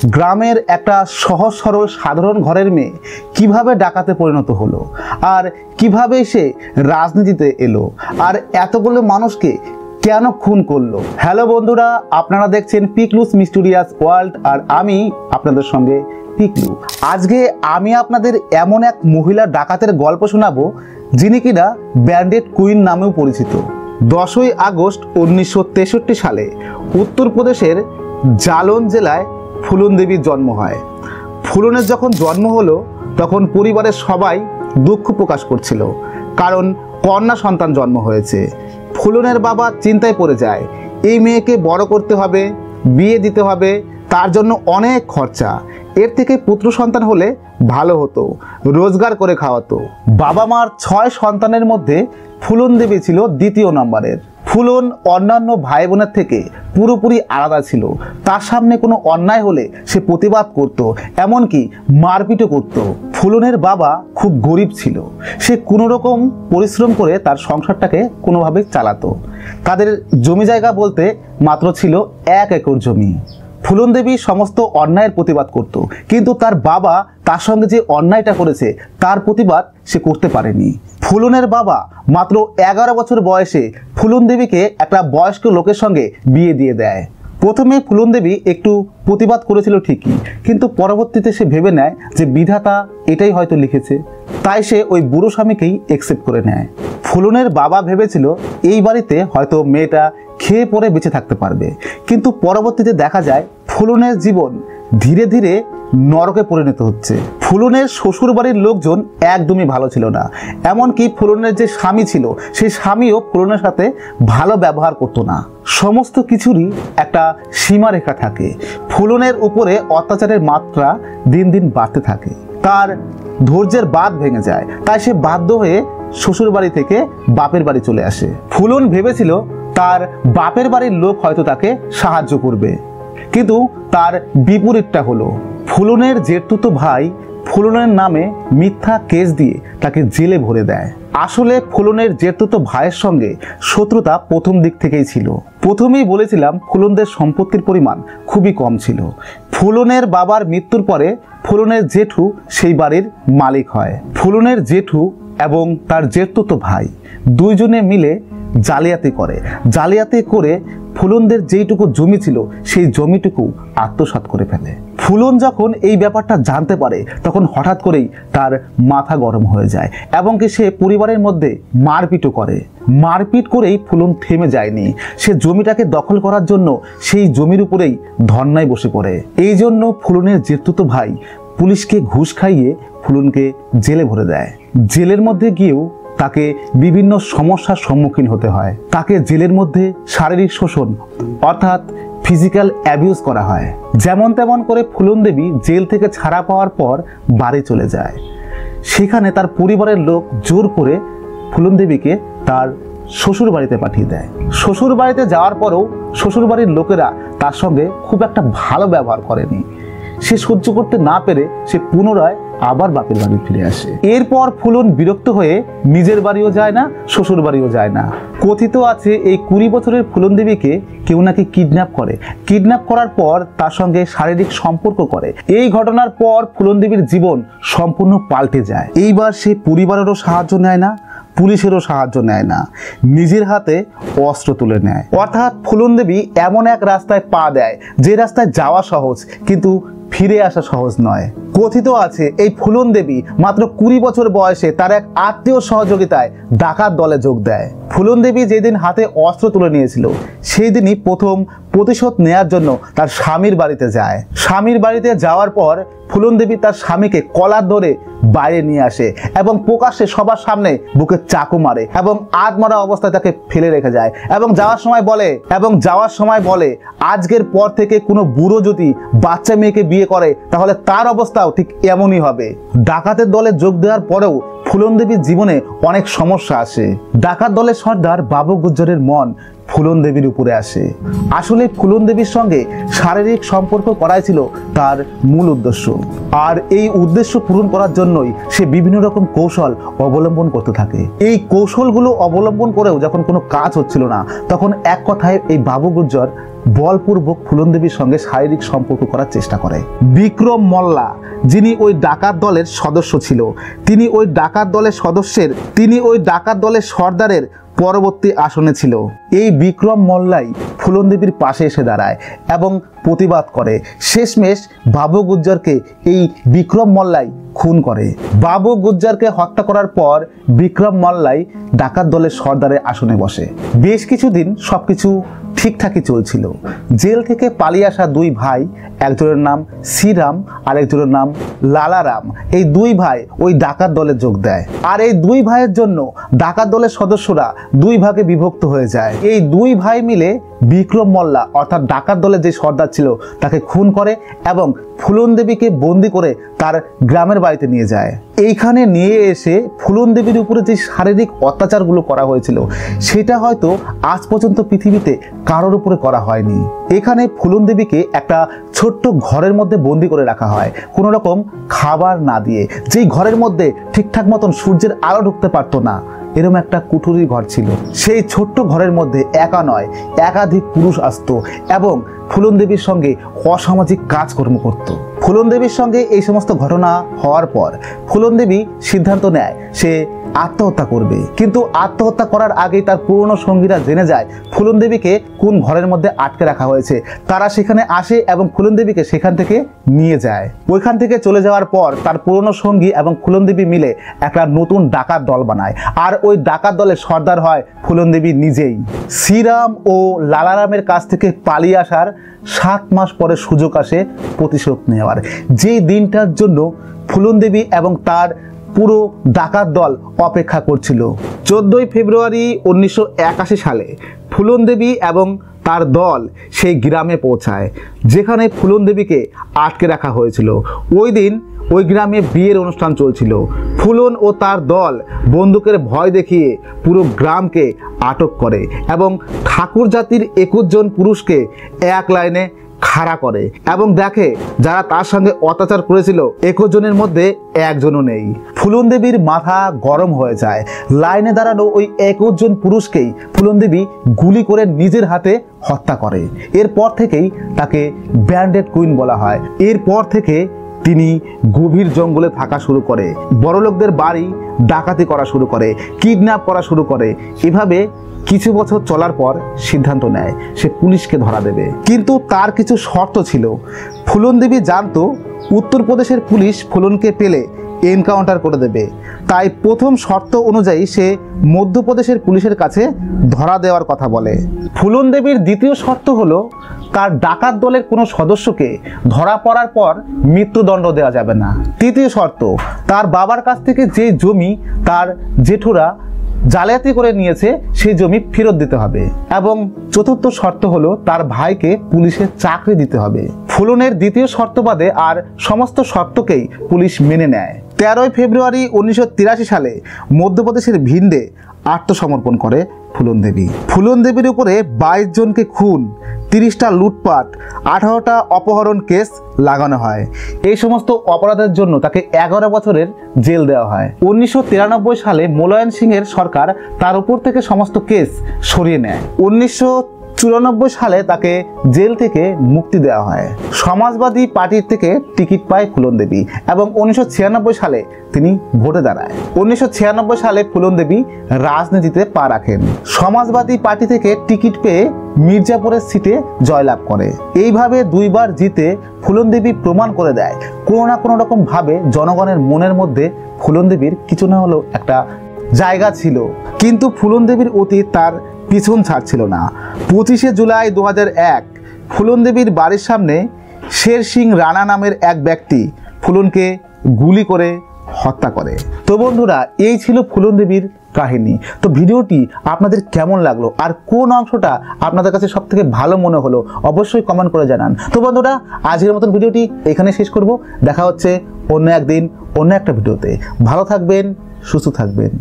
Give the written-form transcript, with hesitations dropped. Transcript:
গ্রামের একটা সহজ সরল সাধারণ ঘরের মেয়ে কিভাবে ডাকাতে পরিণত হলো, আর কিভাবে সে রাজনীতিতে এলো, আর এতগুলো মানুষকে কেন খুন করলো। হ্যালো বন্ধুরা, আপনারা দেখছেন পিকলুস মিস্টেরিয়াস ওয়ার্ল্ড, আর আমি আপনাদের সঙ্গে পিকলু। আজকে আমি আপনাদের এমন এক মহিলা ডাকাতের গল্প শোনাবো যিনি কিনা ব্যান্ডেড কুইন নামেও পরিচিত। 10ই আগস্ট 1963 সালে উত্তরপ্রদেশের জালন জেলায় ফুলন দেবীর জন্ম হয়। ফুলনের যখন জন্ম হলো তখন পরিবারের সবাই দুঃখ প্রকাশ করছিল, কারণ কন্যা সন্তান জন্ম হয়েছে। ফুলনের বাবা চিন্তায় পড়ে যায়, এই মেয়েকে বড় করতে হবে, বিয়ে দিতে হবে, তার জন্য অনেক খরচা। এর থেকে পুত্র সন্তান হলে ভালো হতো, রোজগার করে খাওয়াতো। বাবা মার 6 সন্তানের মধ্যে ফুলন দেবী ছিল দ্বিতীয় নম্বরের। ফুলন অন্যান্য ভাই বোনের থেকে পুরোপুরি আলাদা ছিল। তার সামনে কোনো অন্যায় হলে সে প্রতিবাদ করত, এমনকি মারপিটও করত। ফুলনের বাবা খুব গরিব ছিল, সে কোনো রকম পরিশ্রম করে তার সংসারটাকে কোনোভাবে চালাতো। তাদের জমি জায়গা বলতে মাত্র ছিল 1 একর জমি। ফুলন দেবী সমস্ত অন্যায়ের প্রতিবাদ করত, কিন্তু তার বাবা তার সঙ্গে যে অন্যায়টা করেছে তার প্রতিবাদ সে করতে পারেনি। ফুলনের বাবা মাত্র 11 বছর বয়সে ফুলন দেবীকে একটা বয়স্ক লোকের সঙ্গে বিয়ে দিয়ে দেয়। প্রথমে ফুলন দেবী একটু প্রতিবাদ করেছিল ঠিকই, কিন্তু পরবর্তীতে সে ভেবে নেয় যে বিধাতা এটাই হয়তো লিখেছে, তাই সে ওই বুড়ো স্বামীকেই অ্যাকসেপ্ট করে নেয়। ফুলনের বাবা ভেবেছিল এই বাড়িতে হয়তো মেয়েটা খেয়ে পরে বেঁচে থাকতে পারবে, কিন্তু পরবর্তীতে দেখা যায় ফুলনের জীবন ধীরে ধীরে নরকে পরিণত হচ্ছে। ফুলনের শ্বশুর বাড়ির লোকজন একদমই ভালো ছিল না, এমনকি ফুলনের যে স্বামী ছিল সেই স্বামীও ফুলনের সাথে ভালো ব্যবহার করতো না। সমস্ত কিছুরই একটা সীমারেখা থাকে। ফুলনের উপরে অত্যাচারের মাত্রা দিন দিন বাড়তে থাকে, তার ধৈর্যের বাঁধ ভেঙে যায়, তাই সে বাধ্য হয়ে শ্বশুর বাড়ি থেকে বাপের বাড়ি চলে আসে। ফুলন ভেবেছিল তার বাপের বাড়ির লোক হয়তো তাকে সাহায্য করবে, কিন্তু তার বিপরীতটা হলো। ফুলনের জেঠতুতো ভাই ফুলনের নামে মিথ্যা কেস দিয়ে তাকে জেলে ভরে দেয়। আসলে ফুলনের জেঠতুতো ভাইয়ের সঙ্গে শত্রুতা প্রথম দিক থেকেই ছিল। প্রথমেই বলেছিলাম ফুলনদের সম্পত্তির পরিমাণ খুবই কম ছিল। ফুলনের বাবার মৃত্যুর পরে ফুলনের জেঠু সেই বাড়ির মালিক হয়। ফুলনের জেঠু এবং তার জেঠতুতো ভাই দুইজনে মিলে জালিয়াতি করে। জালিয়াতি করে ফুলনদের যেইটুকু জমি ছিল সেই জমিটুকু আত্মসাৎ করে ফেলে। ফুলন যখন এই ব্যাপারটা জানতে পারে তখন হঠাৎ করেই তার মাথা গরম হয়ে যায়, এবং কি সে পরিবারের মধ্যে মারপিটও করে। মারপিট করেই ফুলন থেমে যায়নি, সে জমিটাকে দখল করার জন্য সেই জমির উপরেই ধর্নায় বসে পড়ে। এই জন্য ফুলনের জেঠতুতো ভাই পুলিশকে ঘুষ খাইয়ে ফুলনকে জেলে ভরে দেয়। জেলের মধ্যে গিয়েও তাকে বিভিন্ন সমস্যার সম্মুখীন হতে হয়। তাকে জেলের মধ্যে শারীরিক শোষণ অর্থাৎ ফিজিক্যাল অ্যাবিউজ করা হয়। যেমন তেমন করে ফুলন দেবী জেল থেকে ছাড়া পাওয়ার পর বাড়ি চলে যায়। সেখানে তার পরিবারের লোক জোর করে ফুলন দেবীকে তার শ্বশুর বাড়িতে পাঠিয়ে দেয়। শ্বশুর বাড়িতে যাওয়ার পরেও শ্বশুর বাড়ির লোকেরা তার সঙ্গে খুব একটা ভালো ব্যবহার করেনি। সে সহ্য করতে না পেরে সে পুনরায় আবার বাপের বাড়ি ফিরে আসে। এরপর ফুলন বিরক্ত হয়ে নিজের বাড়িও যায় না, শ্বশুর বাড়িও যায় না। কথিত আছে এই 20 বছরের ফুলন দেবীকে কেউ নাকি কিডন্যাপ করে। কিডন্যাপ করার পর তার সঙ্গে শারীরিক সম্পর্ক করে। এই ঘটনার পর ফুলন দেবীর জীবন সম্পূর্ণ পাল্টে যায়। এইবার সে পরিবারেরও সাহায্য নেয় না, পুলিশেরও সাহায্য নেয় না, নিজের হাতে অস্ত্র তুলে নেয়। অর্থাৎ ফুলন দেবী এমন এক রাস্তায় পা দেয় যে রাস্তায় যাওয়া সহজ, কিন্তু ফিরে আসা সহজ নয়। কথিত আছে এই ফুলন দেবী মাত্র 20 বছর বয়সে তার এক আত্মীয় সহযোগিতায় ডাকাত দলে যোগ দেয়। ফুলন দেবী যেদিন হাতে অস্ত্র তুলে নিয়েছিল সেই দিনই প্রথম প্রতিশোধ নেয়ার জন্য তার স্বামীর বাড়িতে যায়। স্বামীর বাড়িতে যাওয়ার পর ফুলন দেবী তার স্বামীকে কলার ধরে বাইরে নিয়ে আসে এবং প্রকাশ্যে সবার সামনে বুকে চাকু মারে এবং আধমরা অবস্থায় তাকে ফেলে রেখে যায়, এবং যাওয়ার সময় বলে আজকের পর থেকে কোনো বুড়ো যদি বাচ্চা মেয়েকে বিয়ে করে তাহলে তার অবস্থাও ঠিক এমনই হবে। ডাকাতের দলে যোগ দেওয়ার পরেও ফুলন দেবীর জীবনে অনেক সমস্যা আসে। ডাকাত দলের সর্দার বাবু গুজ্জরের মন ফুলন দেবীর উপরে আসে। আসলে ফুলন দেবীর সঙ্গে শারীরিক সম্পর্ক করাই ছিল তার মূল উদ্দেশ্য, আর এই উদ্দেশ্য পূরণ করার জন্যই সে বিভিন্ন রকম কৌশল অবলম্বন করতে থাকে। এই কৌশলগুলো অবলম্বন করেও যখন কোনো কাজ হচ্ছিল না, তখন এক কথায় এই বাবু গুর্জর বলপূর্বক ফুলন দেবীর সঙ্গে শারীরিক সম্পর্ক করার চেষ্টা করে। বিক্রম মল্লা, যিনি ওই ডাকাত দলের সদস্য ছিল, তিনি ওই ডাকাত দলের সর্দারের পরবর্তী আসনে ছিল। এই বিক্রম মল্লাই ফুলন দেবীর পাশে এসে দাঁড়ায় এবং প্রতিবাদ করে। শেষমেশ বাবু গুর্জরকে এই বিক্রম মল্লাই খুন করে। বাবু গুর্জরকে হত্যা করার পর বিক্রম মল্লাই ডাকাত দলের সর্দারের আসনে বসে। বেশ কিছুদিন সবকিছু ঠিকঠাকই চলছিল। জেল থেকে পালিয়ে আসা দুই ভাই, একজনের নাম শ্রীরাম আর একজনের নাম লালারাম, এই দুই ভাই ওই ডাকাত দলে যোগ দেয়। আর এই দুই ভাইয়ের জন্য ডাকাত দলের সদস্যরা দুই ভাগে বিভক্ত হয়ে যায়। এই দুই ভাই মিলে বিক্রম মল্লা অর্থাৎ ডাকাত দলের যে সর্দার ছিল তাকে খুন করে এবং ফুলন দেবীকে বন্দি করে তার গ্রামের বাড়িতে নিয়ে যায়। এইখানে নিয়ে এসে ফুলন দেবীর উপরে যে শারীরিক অত্যাচারগুলো করা হয়েছিল সেটা হয়তো আজ পর্যন্ত পৃথিবীতে কারোর উপরে করা হয়নি। এখানে ফুলন দেবীকে একটা ছোট্ট ঘরের মধ্যে বন্দি করে রাখা হয়, কোনো রকম খাবার না দিয়ে, যেই ঘরের মধ্যে ঠিকঠাক মতন সূর্যের আলো ঢুকতে পারতো না, এরকম একটা কুঠুরির ঘর ছিল। সেই ছোট্ট ঘরের মধ্যে একা নয় একাধিক পুরুষ আসতো এবং ফুলন দেবীর সঙ্গে অসামাজিক কাজকর্ম করত। ফুলন দেবীর সঙ্গে এই সমস্ত ঘটনা হওয়ার পর ফুলন দেবী সিদ্ধান্ত নেয় সে আত্মহত্যা করবে। কিন্তু আত্মহত্যা করার আগেই তার পুরনো সঙ্গীরা জেনে যায় ফুলন দেবীকে কোন ঘরের মধ্যে আটকে রাখা হয়েছে। তারা সেখানে আসে এবং ফুলন দেবীকে সেখান থেকে নিয়ে যায়। ওইখান থেকে চলে যাওয়ার পর তার পুরনো সঙ্গী এবং ফুলন দেবী মিলে একটা নতুন ডাকাত দল বানায়, আর ওই ডাকাত দলের সর্দার হয় ফুলন দেবী নিজেই। শ্রীরাম ও লালারামের কাছ থেকে পালিয়ে আসার 7 মাস পরে সুযোগ আসে প্রতিশোধ নেওয়ার। যেই দিনটার জন্য ফুলন দেবী এবং তার পুরো ডাকাত দল অপেক্ষা করছিল। 14ই ফেব্রুয়ারি 1981 সালে ফুলন দেবী এবং তার দল সেই গ্রামে পৌঁছায় যেখানে ফুলন দেবীকে আটকে রাখা হয়েছিল। ওই দিন ওই গ্রামে বিয়ের অনুষ্ঠান চলছিল। ফুলন ও তার দল বন্দুকের ভয় দেখিয়ে পুরো গ্রামকে আটক করে এবং ঠাকুর জাতির 21 জন পুরুষকে এক লাইনে খাড়া করে এবং দেখে যারা তার সঙ্গে অত্যাচার করেছিল 21 জনের মধ্যে একজনও নেই। ফুলন দেবীর মাথা গরম হয়ে যায়। লাইনে দাঁড়ানো ওই 21 জন পুরুষকেই ফুলন দেবী গুলি করে নিজের হাতে হত্যা করে। এরপর থেকেই তাকে ব্যান্ডেড কুইন বলা হয়। এরপর থেকে তিনি গভীর জঙ্গলে থাকা শুরু করে, বড়লোকদের বাড়ি ডাকাতি করা শুরু করে, কিডন্যাপ করা শুরু করে। এভাবে কিছু বছর চলার পর সিদ্ধান্ত নেয় সে পুলিশকে ধরা দেবে। কিন্তু তার কিছু শর্ত ছিল। ফুলন দেবী জানতো উত্তরপ্রদেশের পুলিশ ফুলনকে পেলে এনকাউন্টার করে দেবে, তাই প্রথম শর্ত অনুযায়ী সে মধ্যপ্রদেশের পুলিশের কাছে ধরা দেওয়ার কথা বলে। ফুলন দেবীর দ্বিতীয় শর্ত হলো তার ডাকাত দলের কোনো সদস্যকে ধরা পড়ার পর মৃত্যুদণ্ড দেওয়া যাবে না। তৃতীয় শর্ত, তার বাবার কাছ থেকে যে জমি তার জেঠুরা জালিয়াতি করে নিয়েছে সেই জমি ফেরত দিতে হবে। এবং চতুর্থ শর্ত হলো তার ভাইকে পুলিশের চাকরি দিতে হবে। ফুলনের দ্বিতীয় শর্ত বাদে আর সমস্ত শর্তকেই পুলিশ মেনে নেয়। 13ই ফেব্রুয়ারি 1983 সালে মধ্যপ্রদেশের ভিন্ডে আত্মসমর্পণ করে ফুলন দেবী। ফুলন দেবীর উপরে 22 জনকে খুন, 30টা লুটপাট, 18টা অপহরণ কেস লাগানো হয়। এই সমস্ত অপরাধের জন্য তাকে 11 বছরের জেল দেওয়া হয়। 1993 সালে মুলায়ম সিংয়ের সরকার তার উপর থেকে সমস্ত কেস সরিয়ে নেয়। 1994 সালে তাকে জেল থেকে মুক্তি দেওয়া হয়। সমাজবাদী পার্টির থেকে টিকিট পায় ফুলন দেবী এবং 1996 সালে তিনি ভোটে দাঁড়ায়। 1996 সালে ফুলন দেবী রাজনীতিতে পা রাখেন। সমাজবাদী পার্টি থেকে টিকিট পেয়ে মির্জাপুরের সিটে জয়লাভ করে। এইভাবে দুইবার জিতে ফুলন দেবী প্রমাণ করে দেয় কোনো না কোনো রকম ভাবে জনগণের মনের মধ্যে ফুলন দেবীর কিছু না হলেও একটা জায়গা ছিল। কিন্তু ফুলন দেবীর অতীত তার পিছন ছাড়ছিল না। 25শে জুলাই 2001 ফুলন দেবীর বাড়ির সামনে শের সিং রানা নামের এক ব্যক্তি ফুলনকে গুলি করে হত্যা করে। তো বন্ধুরা, এই ছিল ফুলন দেবীর কাহিনী। তো ভিডিওটি আপনাদের কেমন লাগলো আর কোন অংশটা আপনাদের কাছে সব থেকে ভালো মনে হলো অবশ্যই কমেন্ট করে জানান। তো বন্ধুরা, আজকের মতন ভিডিওটি এখানে শেষ করব। দেখা হচ্ছে অন্য একদিন অন্য একটা ভিডিওতে। ভালো থাকবেন, সুস্থ থাকবেন।